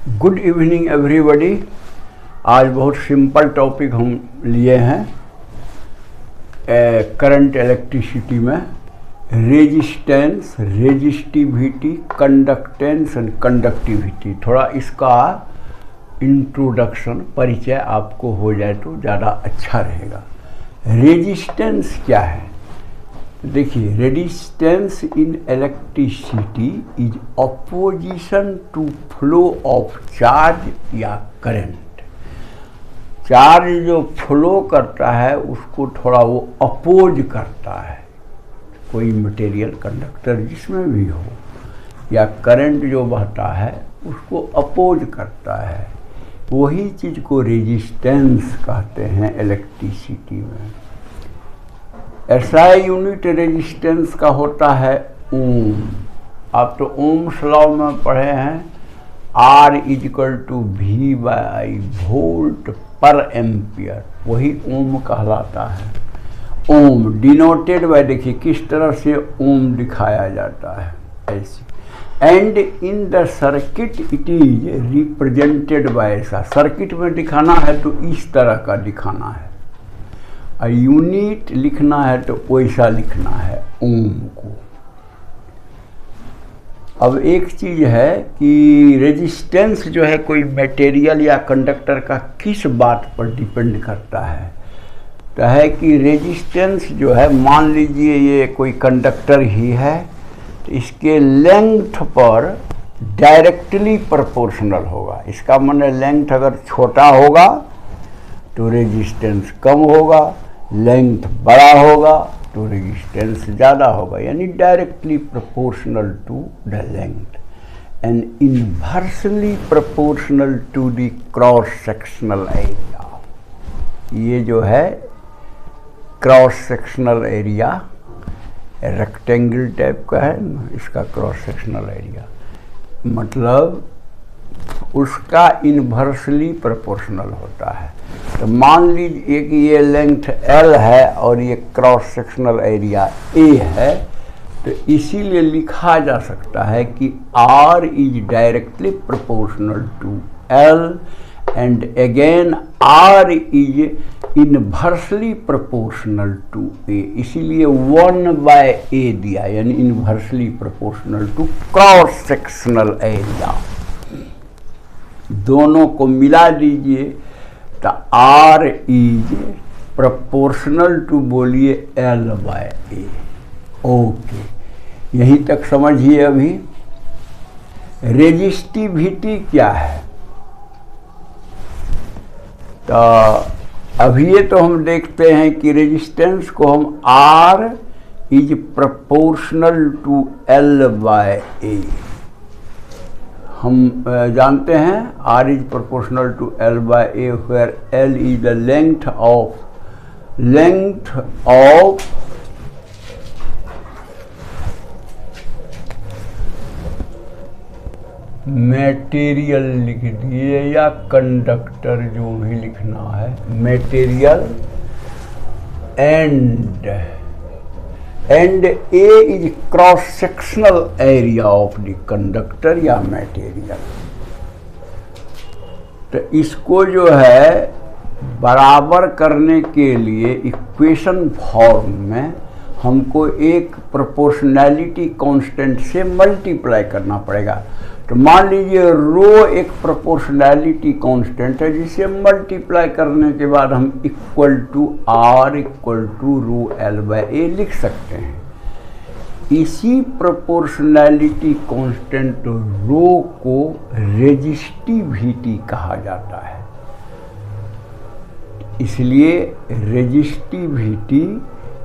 Good evening everybody. आज बहुत simple topic हम लिए हैं करंट इलेक्ट्रिसिटी में resistance, resistivity, conductance and conductivity. थोड़ा इसका इंट्रोडक्शन परिचय आपको हो जाए तो ज़्यादा अच्छा रहेगा। रेजिस्टेंस क्या है? देखिए, resistance in electricity is opposition to flow of charge या करंट। चार्ज जो फ्लो करता है उसको थोड़ा वो अपोज करता है, कोई मटेरियल कंडक्टर जिसमें भी हो, या करंट जो बहता है उसको अपोज करता है। वही चीज़ को रेजिस्टेंस कहते हैं इलेक्ट्रिसिटी में। SI यूनिट रेजिस्टेंस का होता है ओम। आप तो ओम्स लॉ में पढ़े हैं, R = V/I, वोल्ट पर एम्पियर, वही ओम कहलाता है। ओम डिनोटेड बाय, देखिए किस तरह से ओम दिखाया जाता है, ऐसे। And in the circuit it is represented by, ऐसा सर्किट में दिखाना है तो इस तरह का दिखाना है, यूनिट लिखना है तो वैसा लिखना है ओम को। अब एक चीज़ है कि रेजिस्टेंस जो है कोई मटेरियल या कंडक्टर का किस बात पर डिपेंड करता है। तो है कि रेजिस्टेंस जो है, मान लीजिए ये कोई कंडक्टर ही है, तो इसके लेंथ पर डायरेक्टली प्रोपोर्शनल होगा। इसका माने लेंथ अगर छोटा होगा तो रेजिस्टेंस कम होगा, लेंथ बड़ा होगा तो रेजिस्टेंस ज़्यादा होगा, यानी directly proportional to the length and inversely proportional to the cross sectional area. ये जो है cross sectional area rectangle type का है ना, इसका क्रॉस सेक्शनल एरिया मतलब उसका इनवर्सली प्रोपोर्शनल होता है। तो मान लीजिए कि ये लेंथ L है और ये क्रॉस सेक्शनल एरिया A है, तो इसीलिए लिखा जा सकता है कि R is directly proportional to L and again R is inversely proportional to A। इसीलिए 1/A दिया, यानी inversely proportional to cross sectional area. दोनों को मिला दीजिए तो R इज प्रोपोर्शनल टू, बोलिए L/A। ओके, यहीं तक समझिए। अभी रेजिस्टिविटी क्या है? तो अभी ये तो हम देखते हैं कि रेजिस्टेंस को हम R is proportional to L/A हम जानते हैं। R is proportional to L/A, where L is the length of material लिख दिए, या कंडक्टर जो भी लिखना है, material and A is cross sectional area of the conductor या मटेरियल। तो इसको जो है बराबर करने के लिए इक्वेशन फॉर्म में हमको एक प्रोपोर्शनैलिटी कांस्टेंट से मल्टीप्लाई करना पड़ेगा। तो मान लीजिए रो एक प्रोपोर्शनैलिटी कांस्टेंट है, जिसे मल्टीप्लाई करने के बाद हम इक्वल टू R = ρL/A लिख सकते हैं। इसी प्रोपोर्शनैलिटी कांस्टेंट रो को रेजिस्टिविटी कहा जाता है। इसलिए रेजिस्टिविटी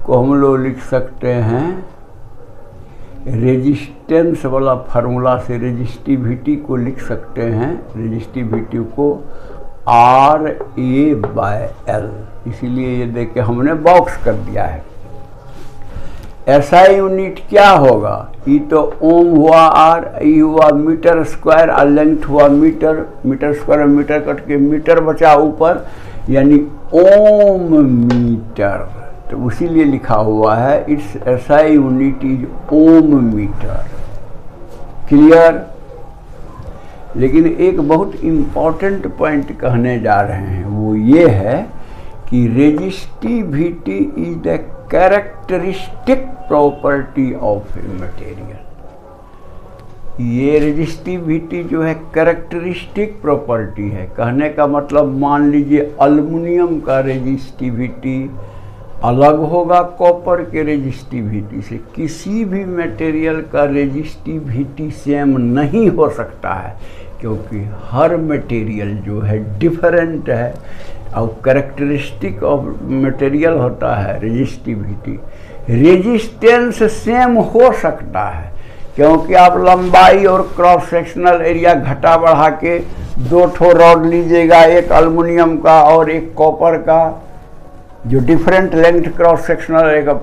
को हम लोग लिख सकते हैं, रेजिस्टेंस वाला फार्मूला से रेजिस्टिविटी को लिख सकते हैं, रेजिस्टिविटी को RA/L। इसीलिए ये देख के हमने बॉक्स कर दिया है। SI यूनिट क्या होगा? ई तो ओम हुआ, R, ई हुआ मीटर स्क्वायर, और लेंथ हुआ मीटर, मीटर स्क्वायर में मीटर कट के मीटर बचा ऊपर, यानी ओम मीटर। तो इसीलिए लिखा हुआ है its SI unit is ohm metre. Clear? लेकिन एक बहुत इम्पॉर्टेंट पॉइंट कहने जा रहे हैं, वो ये है कि resistivity is the characteristic property of a material. ये रेजिस्टिविटी जो है कैरेक्टरिस्टिक प्रॉपर्टी है। कहने का मतलब मान लीजिए एल्युमिनियम का रेजिस्टिविटी अलग होगा कॉपर के रेजिस्टिविटी से। किसी भी मटेरियल का रेजिस्टिविटी सेम नहीं हो सकता है, क्योंकि हर मटेरियल जो है डिफरेंट है और कैरेक्टरिस्टिक ऑफ मटेरियल होता है रेजिस्टिविटी। रेजिस्टेंस सेम हो सकता है, क्योंकि आप लंबाई और क्रॉस सेक्शनल एरिया घटा बढ़ा के दो ठो रॉड लीजिएगा, एक एल्युमिनियम का और एक कॉपर का, जो डिफरेंट लेंथ क्रॉस सेक्शनल रहेगा,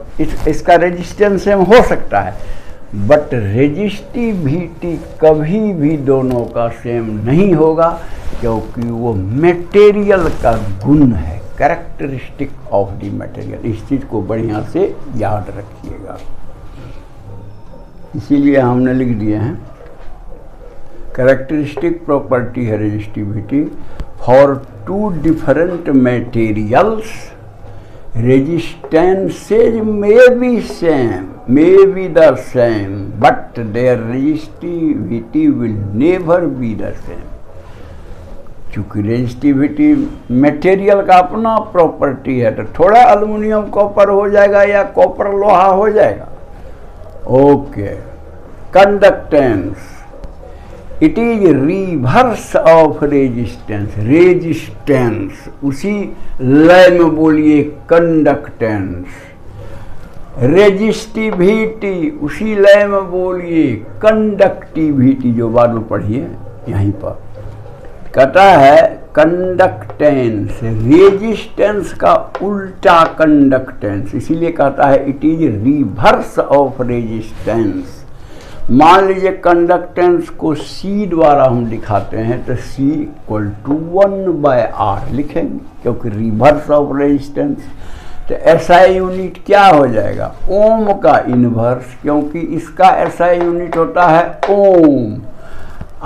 इसका रेजिस्टेंस सेम हो सकता है, बट रेजिस्टिविटी कभी भी दोनों का सेम नहीं होगा, क्योंकि वो मटेरियल का गुण है, कैरेक्टरिस्टिक ऑफ द मटेरियल। इस चीज़ को बढ़िया से याद रखिएगा। इसीलिए हमने लिख दिए हैं कैरेक्टरिस्टिक प्रॉपर्टी है resistivity for two different materials. Resistances may be the same, but their resistivity will never be the same. चूँकि रेजिस्टिविटी मटेरियल का अपना प्रॉपर्टी है, तो थोड़ा एल्युमिनियम कॉपर हो जाएगा या कॉपर लोहा हो जाएगा। Okay, conductance it is reverse of resistance. Resistance उसी लय में बोलिए कंडक्टेंस। रेजिस्टिविटी उसी लय में बोलिए कंडक्टिविटी, जो बाद में पढ़िए यहीं पर। कहता है कंडक्टेंस, रेजिस्टेंस का उल्टा कंडक्टेंस, इसीलिए कहता है it is reverse of resistance. मान लीजिए कंडक्टेंस को C द्वारा हम दिखाते हैं, तो C = 1/R लिखेंगे, क्योंकि रिवर्स ऑफ रेजिस्टेंस। तो SI यूनिट क्या हो जाएगा? ओम का इन्वर्स, क्योंकि इसका SI यूनिट होता है ओम।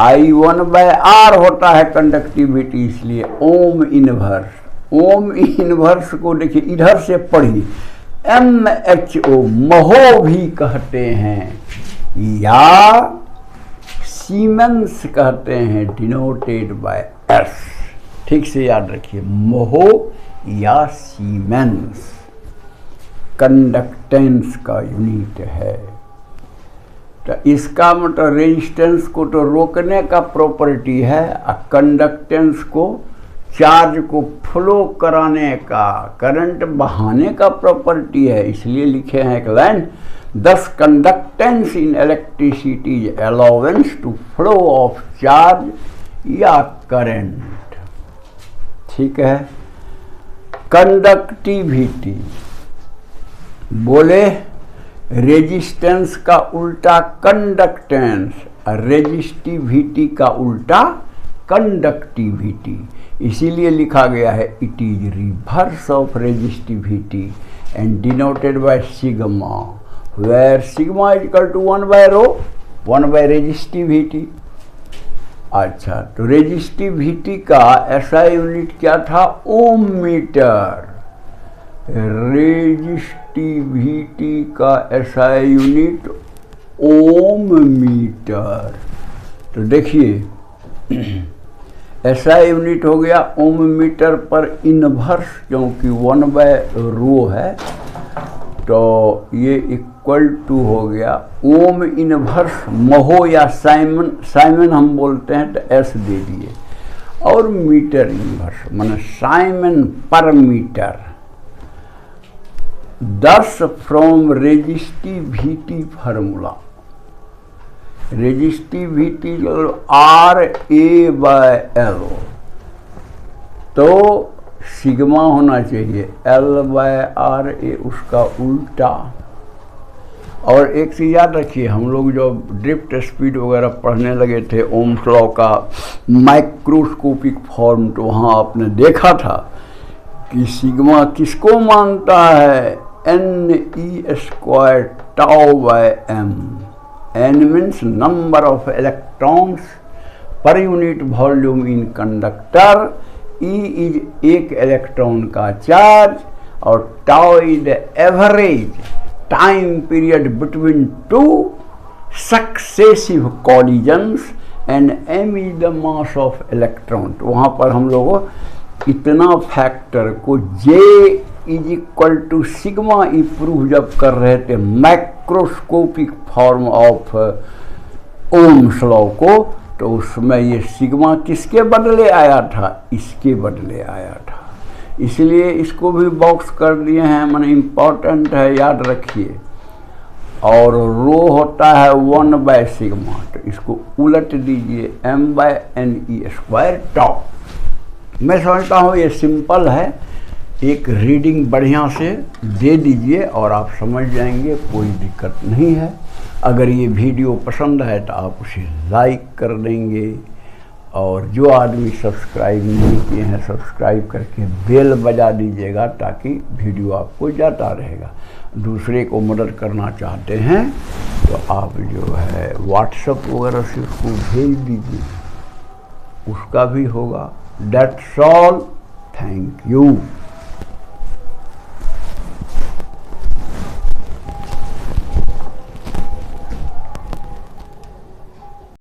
I1/R होता है कंडक्टिविटी, इसलिए ओम इन्वर्स। ओम इन्वर्स को देखिए इधर से पढ़िए, MHO महो भी कहते हैं या सीमेंस कहते हैं, डिनोटेड बाय S। ठीक से याद रखिए, मोहो या सीमेंस कंडक्टेंस का यूनिट है। तो इसका मतलब रेजिस्टेंस को तो रोकने का प्रॉपर्टी है, और कंडक्टेंस को चार्ज को फ्लो कराने का, करंट बहाने का प्रॉपर्टी है। इसलिए लिखे हैं एक line, thus conductance in electricity is allowance to flow of charge या current। ठीक है। कंडक्टिविटी बोले रेजिस्टेंस का उल्टा कंडक्टेंस, और रेजिस्टिविटी का उल्टा कंडक्टिविटी। इसीलिए लिखा गया है it is reverse of resistivity and denoted by sigma, where sigma is equal to 1/ρ, 1 resistivity. अच्छा, तो रेजिस्टिविटी का SI यूनिट क्या था? ओम मीटर। रेजिस्टिविटी का SI यूनिट ओम मीटर। तो देखिए SI यूनिट हो गया ओम मीटर पर इनवर्स, क्योंकि 1/ρ है, तो ये इक्वल टू हो गया ओम इनवर्स महो या साइमन हम बोलते हैं, तो S दे दिए, और मीटर इनवर्स माने siemens per metre. 10 from resistivity formula, resistivity RA/L, तो सिग्मा होना चाहिए L/RA, उसका उल्टा। और एक चीज़ याद रखिए, हम लोग जो ड्रिफ्ट स्पीड वगैरह पढ़ने लगे थे ओम्स लॉ का माइक्रोस्कोपिक फॉर्म, तो वहाँ आपने देखा था कि सिग्मा किसको मानता है? Ne² τ/m। N means number of electrons, per unit volume in conductor, e is एक इलेक्ट्रॉन का चार्ज, और tau is the average time period between two successive collisions, and m is the mass of electron. तो वहाँ पर हम लोग इतना फैक्टर को J is equal to sigma E prove जब कर रहे थे macroscopic form of Ohm's law को, तो उसमें ये सिग्मा किसके बदले आया था, इसके बदले आया था। इसलिए इसको भी बॉक्स कर दिए हैं, माने इम्पॉर्टेंट है, याद रखिए। और रो होता है 1/सिग्मा, तो इसको उलट दीजिए m/ne² टॉप। मैं समझता हूँ ये सिंपल है, एक रीडिंग बढ़िया से दे दीजिए और आप समझ जाएंगे, कोई दिक्कत नहीं है। अगर ये वीडियो पसंद है तो आप उसे लाइक कर देंगे, और जो आदमी सब्सक्राइब नहीं किए हैं सब्सक्राइब करके बेल बजा दीजिएगा, ताकि वीडियो आपको जाता रहेगा। दूसरे को मदद करना चाहते हैं तो आप जो है व्हाट्सएप वगैरह से उसको भेज दीजिए, उसका भी होगा। That's all, thank you.